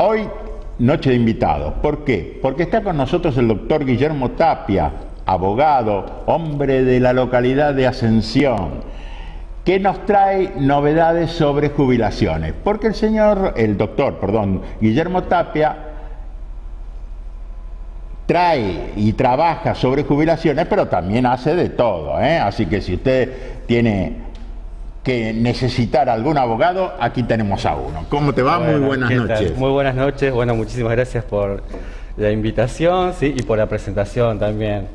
hoy noche de invitados. ¿Por qué? Porque está con nosotros el doctor Guillermo Tapia, abogado, hombre de la localidad de Ascensión, que nos trae novedades sobre jubilaciones. Porque el doctor, Guillermo Tapia trae y trabaja sobre jubilaciones, pero también hace de todo, ¿eh? Así que si usted tiene que necesitar algún abogado, aquí tenemos a uno. ¿Cómo te va? Bueno, muy buenas noches. Muy buenas noches. Bueno, muchísimas gracias por la invitación, ¿sí? Y por la presentación también.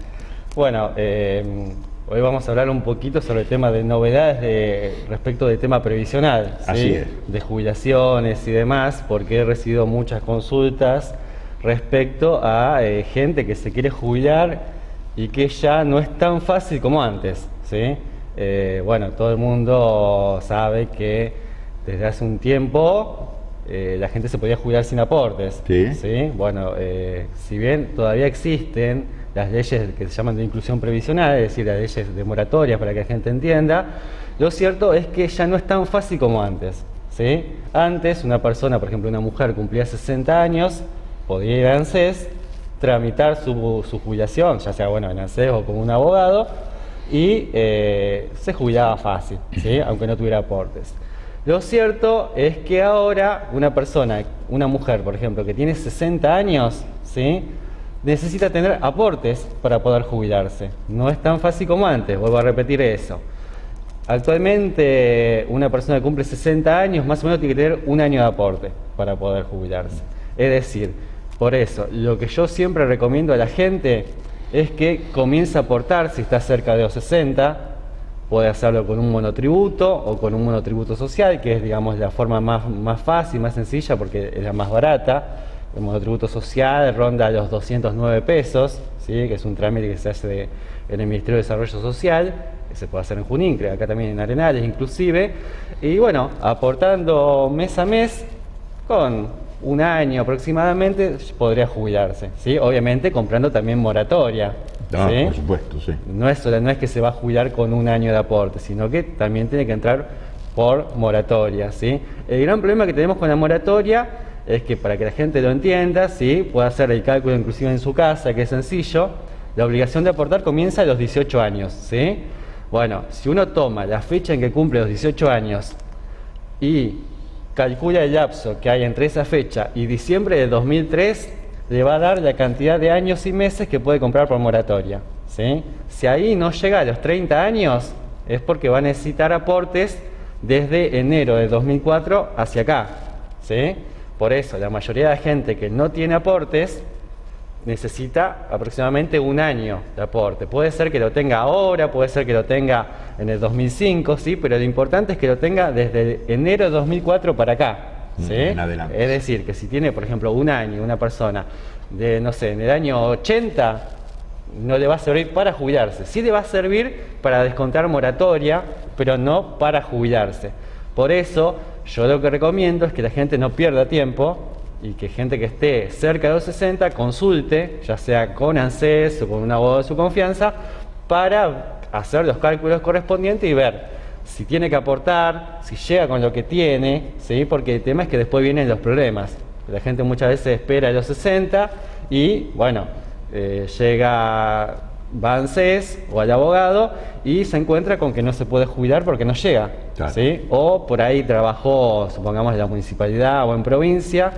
Bueno, hoy vamos a hablar un poquito sobre el tema de novedades respecto del tema previsional, ¿sí? Así es. De jubilaciones y demás, porque he recibido muchas consultas respecto a gente que se quiere jubilar y que ya no es tan fácil como antes, ¿sí? Bueno, todo el mundo sabe que desde hace un tiempo la gente se podía jubilar sin aportes, ¿Sí? ¿sí? Bueno, si bien todavía existen las leyes que se llaman de inclusión previsional, es decir, las leyes de moratoria para que la gente entienda, lo cierto es que ya no es tan fácil como antes, ¿sí? Antes una persona, por ejemplo una mujer, cumplía 60 años, podía ir a ANSES, tramitar su jubilación, ya sea bueno en ANSES o con un abogado, y se jubilaba fácil, ¿sí? Aunque no tuviera aportes. Lo cierto es que ahora una mujer, por ejemplo, que tiene 60 años, ¿sí? Necesita tener aportes para poder jubilarse. No es tan fácil como antes, vuelvo a repetir eso. Actualmente una persona que cumple 60 años más o menos tiene que tener un año de aporte para poder jubilarse. Es decir, por eso, lo que yo siempre recomiendo a la gente es que comience a aportar si está cerca de los 60, puede hacerlo con un monotributo o con un monotributo social, que es, digamos, la forma más fácil, más sencilla, porque es la más barata. El monotributo social ronda los 209 pesos, ¿sí? Que es un trámite que se hace en el Ministerio de Desarrollo Social, que se puede hacer en Junín, creo, acá también en Arenales inclusive, y bueno, aportando mes a mes, con un año aproximadamente podría jubilarse, ¿sí? Obviamente comprando también moratoria. No, ¿sí? por supuesto, sí. No es que se va a jubilar con un año de aporte, sino que también tiene que entrar por moratoria, ¿sí? El gran problema que tenemos con la moratoria es que, para que la gente lo entienda, ¿sí? Puede hacer el cálculo inclusive en su casa, que es sencillo, la obligación de aportar comienza a los 18 años, ¿sí? Bueno, si uno toma la fecha en que cumple los 18 años y calcula el lapso que hay entre esa fecha y diciembre de 2003, le va a dar la cantidad de años y meses que puede comprar por moratoria, ¿sí? Si ahí no llega a los 30 años, es porque va a necesitar aportes desde enero de 2004 hacia acá, ¿sí? Por eso, la mayoría de la gente que no tiene aportes necesita aproximadamente un año de aporte. Puede ser que lo tenga ahora, puede ser que lo tenga en el 2005, ¿sí? Pero lo importante es que lo tenga desde enero de 2004 para acá, ¿sí? En adelante. Es decir, que si tiene, por ejemplo, un año, una persona de, no sé, en el año 80, no le va a servir para jubilarse. Sí le va a servir para descontar moratoria, pero no para jubilarse. Por eso, yo lo que recomiendo es que la gente no pierda tiempo y que gente que esté cerca de los 60 consulte, ya sea con ANSES o con un abogado de su confianza, para hacer los cálculos correspondientes y ver si tiene que aportar, si llega con lo que tiene, ¿sí? Porque el tema es que después vienen los problemas. La gente muchas veces espera a los 60 y, bueno, va a ANSES o al abogado y se encuentra con que no se puede jubilar porque no llega, claro. ¿sí? O por ahí trabajó, supongamos, en la municipalidad o en provincia,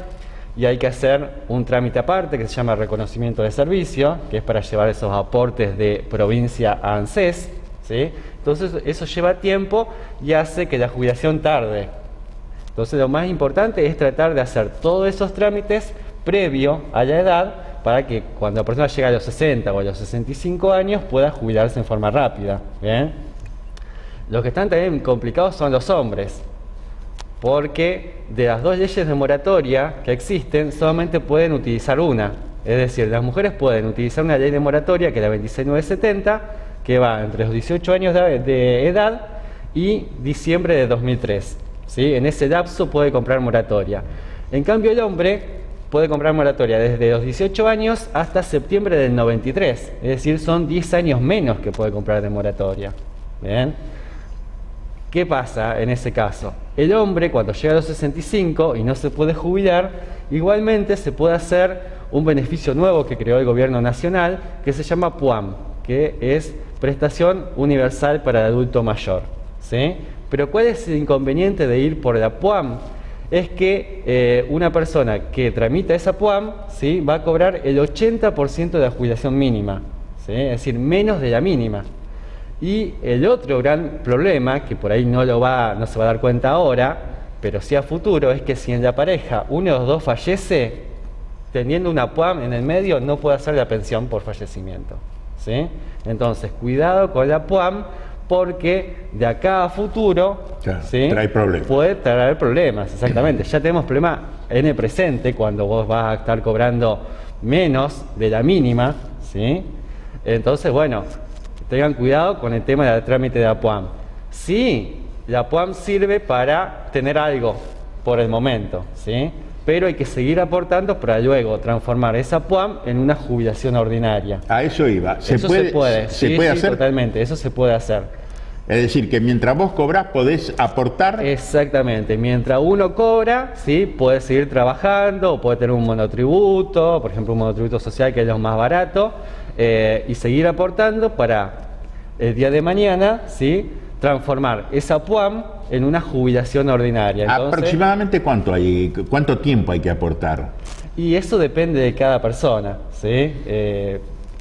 y hay que hacer un trámite aparte que se llama reconocimiento de servicio, que es para llevar esos aportes de provincia a ANSES, ¿sí? Entonces eso lleva tiempo y hace que la jubilación tarde. Entonces lo más importante es tratar de hacer todos esos trámites previo a la edad, para que cuando la persona llega a los 60 o a los 65 años pueda jubilarse en forma rápida, ¿bien? Los que están también complicados son los hombres, porque de las dos leyes de moratoria que existen, solamente pueden utilizar una. Es decir, las mujeres pueden utilizar una ley de moratoria, que es la 26970, que va entre los 18 años de edad y diciembre de 2003, ¿sí? En ese lapso puede comprar moratoria. En cambio, el hombre puede comprar moratoria desde los 18 años hasta septiembre del 93. Es decir, son 10 años menos que puede comprar de moratoria. ¿Bien? ¿Qué pasa en ese caso? El hombre, cuando llega a los 65 y no se puede jubilar, igualmente se puede hacer un beneficio nuevo que creó el gobierno nacional, que se llama PUAM, que es Prestación Universal para el Adulto Mayor, ¿sí? Pero ¿cuál es el inconveniente de ir por la PUAM? Es que una persona que tramita esa PUAM, ¿sí?, va a cobrar el 80% de la jubilación mínima, ¿sí?, es decir, menos de la mínima. Y el otro gran problema, que por ahí no se va a dar cuenta ahora, pero sí a futuro, es que si en la pareja uno de los dos fallece, teniendo una PUAM en el medio, no puede hacer la pensión por fallecimiento, ¿sí? Entonces, cuidado con la PUAM, porque de acá a futuro, claro, ¿sí?, trae problemas. Puede traer problemas, exactamente. Ya tenemos problemas en el presente, cuando vos vas a estar cobrando menos de la mínima, ¿sí? Entonces, bueno, tengan cuidado con el tema del trámite de la PUAM. Sí, la PUAM sirve para tener algo por el momento, ¿sí?, pero hay que seguir aportando para luego transformar esa PUAM en una jubilación ordinaria. A eso iba. ¿Se puede hacer? Totalmente, eso se puede hacer. Es decir, que mientras vos cobrás podés aportar. Exactamente, mientras uno cobra, ¿sí?, puede seguir trabajando, o puede tener un monotributo, por ejemplo un monotributo social que es lo más barato, y seguir aportando para el día de mañana, ¿sí?, transformar esa PUAM en una jubilación ordinaria. Entonces, ¿aproximadamente cuánto tiempo hay que aportar? Y eso depende de cada persona, ¿sí?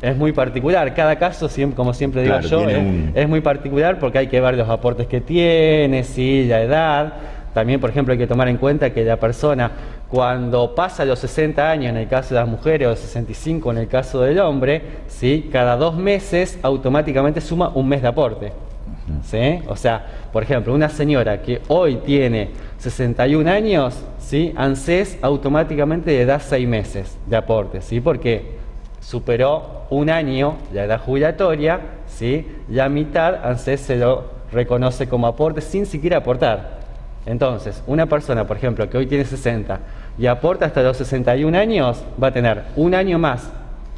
Es muy particular, cada caso, como siempre digo, claro, yo, es muy particular porque hay que ver los aportes que tiene, sí, la edad. También, por ejemplo, hay que tomar en cuenta que la persona, cuando pasa los 60 años en el caso de las mujeres o los 65 en el caso del hombre, ¿sí?, cada 2 meses automáticamente suma un mes de aporte, ¿sí? O sea, por ejemplo, una señora que hoy tiene 61 años, ¿sí?, ANSES automáticamente le da 6 meses de aporte, ¿sí?, porque superó un año la edad jubilatoria, ¿sí?, la mitad ANSES se lo reconoce como aporte sin siquiera aportar. Entonces, una persona, por ejemplo, que hoy tiene 60 y aporta hasta los 61 años, va a tener un año más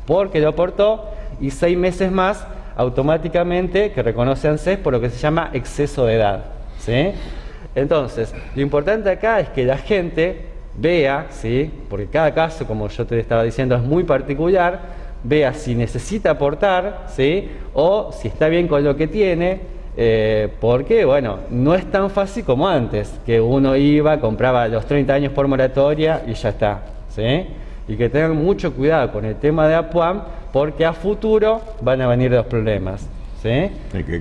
porque lo aportó y 6 meses más automáticamente que reconoce ANSES por lo que se llama exceso de edad, ¿sí? Entonces, lo importante acá es que la gente vea, ¿sí?, porque cada caso, como yo te estaba diciendo, es muy particular, vea si necesita aportar, ¿sí?, o si está bien con lo que tiene, porque, bueno, no es tan fácil como antes, que uno iba, compraba los 30 años por moratoria y ya está, ¿sí? Y que tengan mucho cuidado con el tema de la PUAM, porque a futuro van a venir los problemas, ¿sí?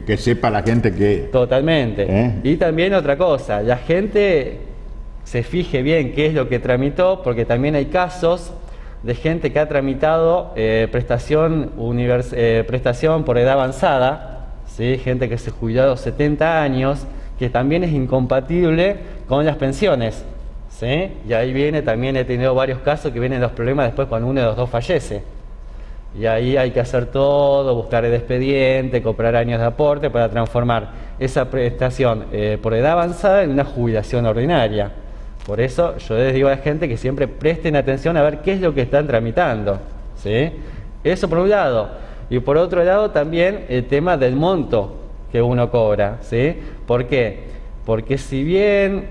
Que sepa la gente que... Totalmente. Y también otra cosa, la gente se fije bien qué es lo que tramitó, porque también hay casos de gente que ha tramitado prestación por edad avanzada, ¿sí?, gente que se jubiló a los 70 años, que también es incompatible con las pensiones, ¿sí? Y ahí viene, también he tenido varios casos que vienen los problemas después cuando uno de los dos fallece. Y ahí hay que hacer todo, buscar el expediente, comprar años de aporte para transformar esa prestación por edad avanzada en una jubilación ordinaria. Por eso yo les digo a la gente que siempre presten atención a ver qué es lo que están tramitando, ¿sí? Eso por un lado. Y por otro lado también el tema del monto que uno cobra, ¿sí? ¿Por qué? Porque si bien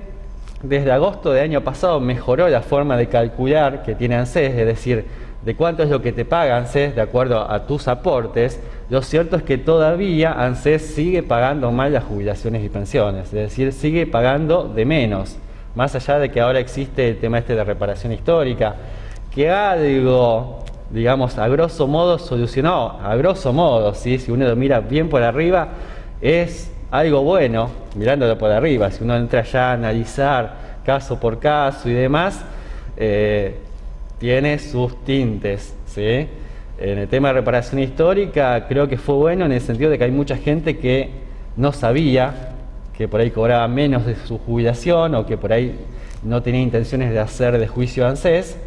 desde agosto del año pasado mejoró la forma de calcular que tiene ANSES, es decir, de cuánto es lo que te paga ANSES de acuerdo a tus aportes, lo cierto es que todavía ANSES sigue pagando mal las jubilaciones y pensiones, es decir, sigue pagando de menos, más allá de que ahora existe el tema de reparación histórica, que algo, digamos, a grosso modo solucionó, a grosso modo, ¿sí?, si uno lo mira bien por arriba, es algo bueno, mirándolo por arriba. Si uno entra ya a analizar caso por caso y demás, tiene sus tintes, ¿sí? En el tema de reparación histórica creo que fue bueno en el sentido de que hay mucha gente que no sabía, que por ahí cobraba menos de su jubilación o que por ahí no tenía intenciones de hacer de juicio ANSES.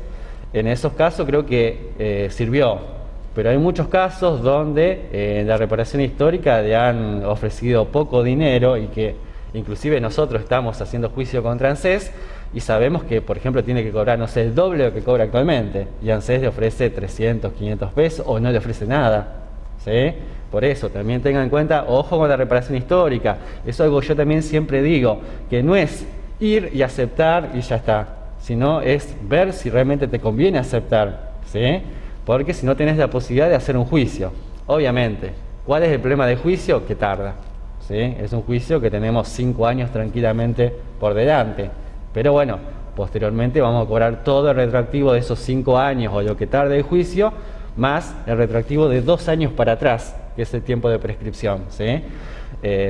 En esos casos creo que sirvió, pero hay muchos casos donde en la reparación histórica le han ofrecido poco dinero y que inclusive nosotros estamos haciendo juicio contra ANSES y sabemos que, por ejemplo, tiene que cobrar, no sé, el doble de lo que cobra actualmente y ANSES le ofrece 300, 500 pesos o no le ofrece nada, ¿sí? Por eso, también tengan en cuenta, ojo con la reparación histórica. Eso es algo que yo también siempre digo, que no es ir y aceptar y ya está. Sino es ver si realmente te conviene aceptar, ¿sí? Porque si no tenés la posibilidad de hacer un juicio. Obviamente, ¿cuál es el problema del juicio? Que tarda, ¿sí? Es un juicio que tenemos 5 años tranquilamente por delante. Pero bueno, posteriormente vamos a cobrar todo el retroactivo de esos 5 años o lo que tarde el juicio, más el retroactivo de 2 años para atrás, que es el tiempo de prescripción, ¿sí?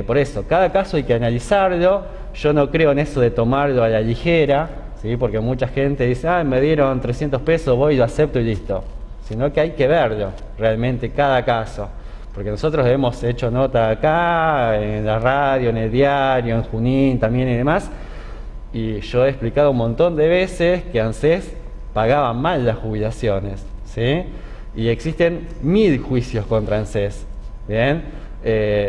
Por eso, cada caso hay que analizarlo. Yo no creo en eso de tomarlo a la ligera, ¿sí? Porque mucha gente dice, me dieron 300 pesos, voy, lo acepto y listo. Sino que hay que verlo realmente cada caso. Porque nosotros hemos hecho nota acá, en la radio, en el diario, en Junín también y demás. Y yo he explicado un montón de veces que ANSES pagaba mal las jubilaciones, ¿sí? Y existen 1000 juicios contra ANSES, ¿bien?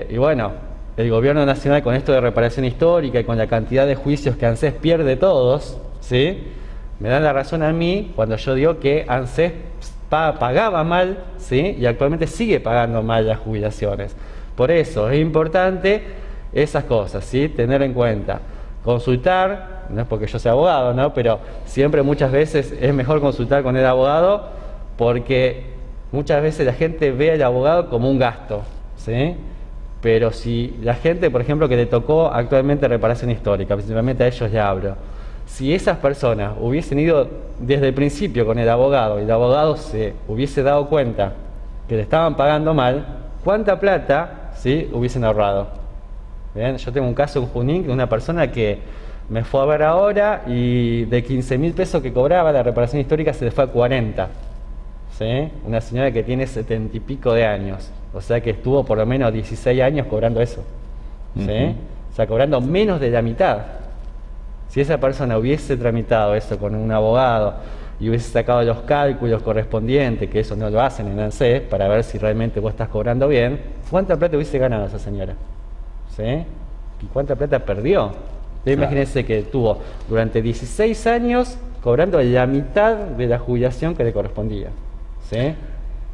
Y bueno, el gobierno nacional con esto de reparación histórica y con la cantidad de juicios que ANSES pierde todos, ¿sí? Me dan la razón a mí cuando yo digo que ANSES pagaba mal, ¿sí? Y actualmente sigue pagando mal las jubilaciones. Por eso es importante esas cosas, ¿sí? Tener en cuenta. Consultar, no es porque yo sea abogado, ¿no? Pero siempre muchas veces es mejor consultar con el abogado porque muchas veces la gente ve al abogado como un gasto, ¿sí? Pero si la gente, por ejemplo, que le tocó actualmente reparación histórica, principalmente a ellos le hablo, si esas personas hubiesen ido desde el principio con el abogado y el abogado se hubiese dado cuenta que le estaban pagando mal, ¿cuánta plata, sí, hubiesen ahorrado? Bien, yo tengo un caso en Junín de una persona que me fue a ver ahora y de 15.000 pesos que cobraba la reparación histórica se le fue a 40. ¿Sí? Una señora que tiene 70 y pico de años, o sea que estuvo por lo menos 16 años cobrando eso. ¿Sí? O sea, cobrando menos de la mitad. Si esa persona hubiese tramitado eso con un abogado y hubiese sacado los cálculos correspondientes, que eso no lo hacen en ANSES, para ver si realmente vos estás cobrando bien, ¿cuánta plata hubiese ganado esa señora? ¿Sí? ¿Y cuánta plata perdió? Imagínense que tuvo durante 16 años cobrando la mitad de la jubilación que le correspondía. ¿Sí?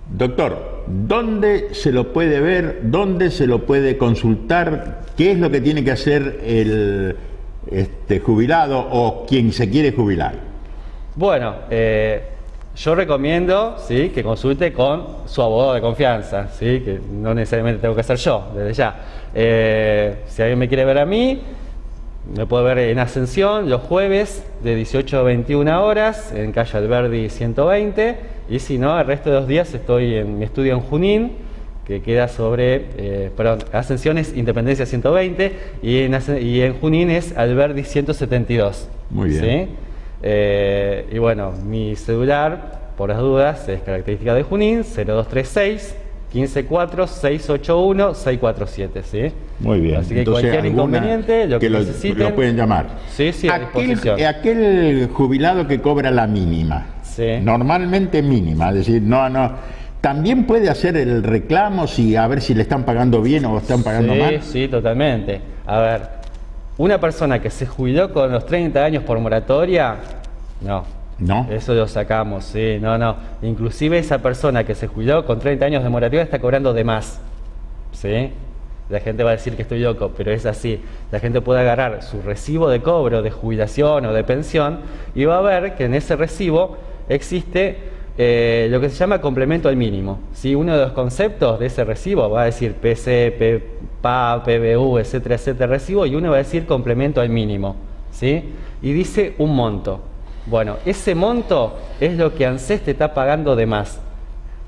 Doctor, ¿dónde se lo puede ver? ¿Dónde se lo puede consultar? ¿Qué es lo que tiene que hacer el jubilado o quien se quiere jubilar? Bueno, yo recomiendo, ¿sí?, que consulte con su abogado de confianza, ¿sí?, que no necesariamente tengo que ser yo, desde ya. Si alguien me quiere ver a mí, me puede ver en Ascensión los jueves de 18 a 21 horas en calle Alberdi 120, y si no, el resto de los días estoy en mi estudio en Junín, que queda sobre, Ascensión es Independencia 120 y en Junín es Alberdi 172. Muy bien. ¿Sí? Y bueno, mi celular, por las dudas, es característica de Junín, 0236 154-681-647, ¿sí? Muy bien. Así que entonces, cualquier inconveniente, lo que necesiten, lo pueden llamar. Sí, sí, a disposición. Aquel jubilado que cobra la mínima, sí, normalmente mínima, es decir, no, también puede hacer el reclamo a ver si le están pagando bien o están pagando mal. Sí, totalmente. A ver, una persona que se jubiló con los 30 años por moratoria, no. Eso lo sacamos, sí, no. Inclusive esa persona que se jubiló con 30 años de moratoria está cobrando de más, ¿sí? La gente va a decir que estoy loco, pero es así. La gente puede agarrar su recibo de cobro de jubilación o de pensión y va a ver que en ese recibo existe lo que se llama complemento al mínimo, ¿sí? Uno de los conceptos de ese recibo va a decir PC, PA, PBU, etcétera, recibo, y uno va a decir complemento al mínimo, ¿sí? Y dice un monto. Bueno, ese monto es lo que ANSES te está pagando de más.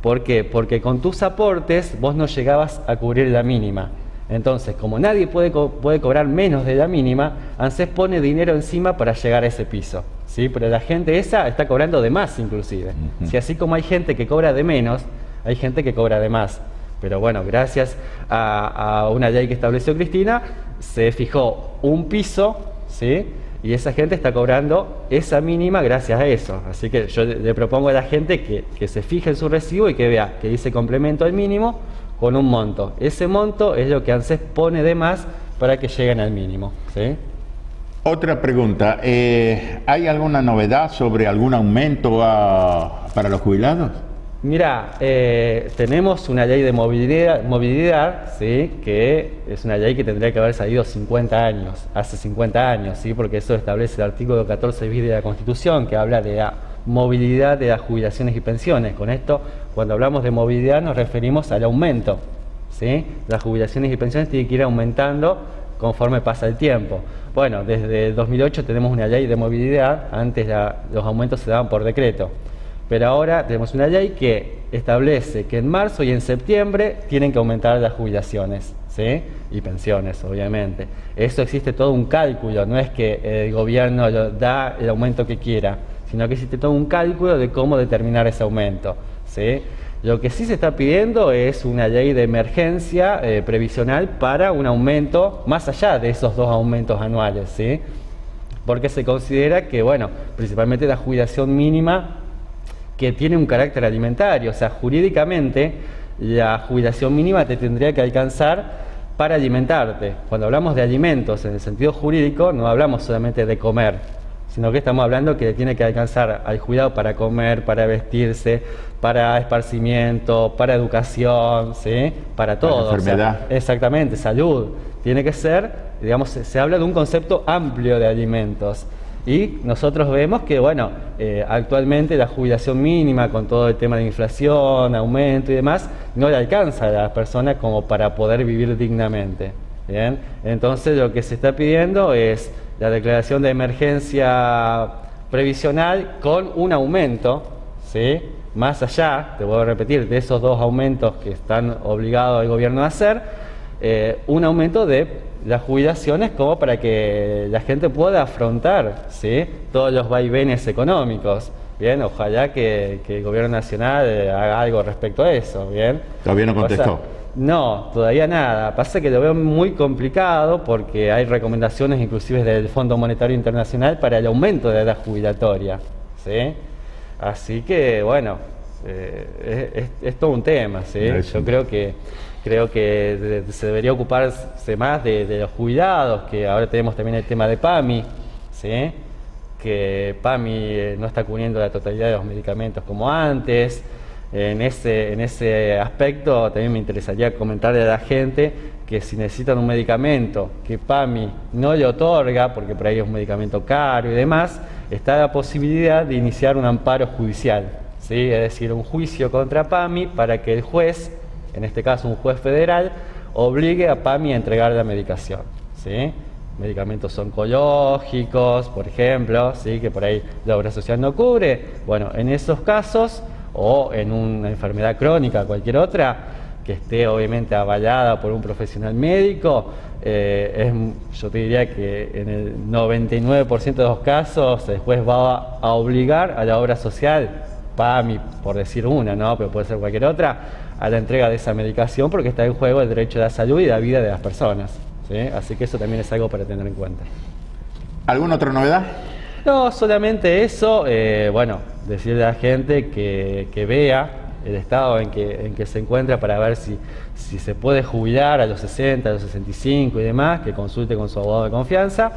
¿Por qué? Porque con tus aportes vos no llegabas a cubrir la mínima. Entonces, como nadie puede cobrar menos de la mínima, ANSES pone dinero encima para llegar a ese piso, ¿sí? Pero la gente esa está cobrando de más inclusive. Si así como hay gente que cobra de menos, hay gente que cobra de más. Pero bueno, gracias a una ley que estableció Cristina, se fijó un piso, ¿sí? Y esa gente está cobrando esa mínima gracias a eso. Así que yo le propongo a la gente que se fije en su recibo y que vea que dice complemento al mínimo con un monto. Ese monto es lo que ANSES pone de más para que lleguen al mínimo, ¿sí? Otra pregunta, ¿hay alguna novedad sobre algún aumento para los jubilados? Mira, tenemos una ley de movilidad, ¿sí? Que es una ley que tendría que haber salido 50 años, hace 50 años, ¿sí? Porque eso establece el artículo 14 bis de la Constitución, que habla de la movilidad de las jubilaciones y pensiones. Con esto, cuando hablamos de movilidad, nos referimos al aumento, ¿sí? Las jubilaciones y pensiones tienen que ir aumentando conforme pasa el tiempo. Bueno, desde 2008 tenemos una ley de movilidad, antes los aumentos se daban por decreto. Pero ahora tenemos una ley que establece que en marzo y en septiembre tienen que aumentar las jubilaciones, ¿sí? Y pensiones, obviamente. Eso existe todo un cálculo, no es que el gobierno da el aumento que quiera, sino que existe todo un cálculo de cómo determinar ese aumento, ¿sí? Lo que sí se está pidiendo es una ley de emergencia previsional para un aumento más allá de esos 2 aumentos anuales, ¿sí? Porque se considera que, bueno, principalmente la jubilación mínima que tiene un carácter alimentario, o sea, jurídicamente la jubilación mínima te tendría que alcanzar para alimentarte. Cuando hablamos de alimentos en el sentido jurídico, no hablamos solamente de comer, sino que estamos hablando que tiene que alcanzar al jubilado para comer, para vestirse, para esparcimiento, para educación, ¿sí? Para todo. Para enfermedad. O sea, exactamente, salud. Tiene que ser, digamos, se habla de un concepto amplio de alimentos. Y nosotros vemos que, bueno, actualmente la jubilación mínima con todo el tema de inflación, aumento y demás, no le alcanza a la persona como para poder vivir dignamente. ¿Bien? Entonces lo que se está pidiendo es la declaración de emergencia previsional con un aumento, ¿sí? Más allá, te voy a repetir, de esos 2 aumentos que están obligados el gobierno a hacer, un aumento de las jubilaciones como para que la gente pueda afrontar, ¿sí? Todos los vaivenes económicos. Bien, ojalá que el gobierno nacional haga algo respecto a eso. Bien. ¿Todavía no contestó? No, todavía nada. Pasa que lo veo muy complicado porque hay recomendaciones inclusive del Fondo Monetario Internacional para el aumento de la edad jubilatoria, ¿sí? Así que, bueno, es todo un tema, ¿sí? Yo creo que se debería ocuparse más de los jubilados, que ahora tenemos también el tema de PAMI, ¿sí? Que PAMI no está cubriendo la totalidad de los medicamentos como antes. En ese aspecto también me interesaría comentarle a la gente que si necesitan un medicamento que PAMI no le otorga, porque por ahí es un medicamento caro y demás, está la posibilidad de iniciar un amparo judicial, ¿sí? Es decir, un juicio contra PAMI para que el juez, en este caso un juez federal, obligue a PAMI a entregar la medicación, ¿sí? Medicamentos oncológicos, por ejemplo, ¿sí? Que por ahí la obra social no cubre. Bueno, en esos casos, o en una enfermedad crónica, cualquier otra, que esté obviamente avalada por un profesional médico, yo te diría que en el 99% de los casos el juez va a obligar a la obra social, PAMI por decir una, ¿no? Pero puede ser cualquier otra, a la entrega de esa medicación porque está en juego el derecho a la salud y la vida de las personas, ¿sí? Así que eso también es algo para tener en cuenta. ¿Alguna otra novedad? No, solamente eso, bueno, decirle a la gente que vea el estado en que se encuentra para ver si se puede jubilar a los 60, a los 65 y demás, que consulte con su abogado de confianza,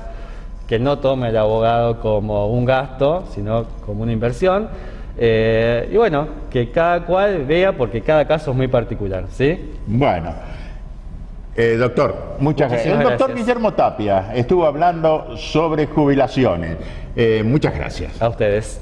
que no tome el abogado como un gasto, sino como una inversión, y bueno, que cada cual vea porque cada caso es muy particular, ¿sí? Bueno. Doctor, muchas gracias. El doctor Guillermo Tapia estuvo hablando sobre jubilaciones. Muchas gracias. A ustedes.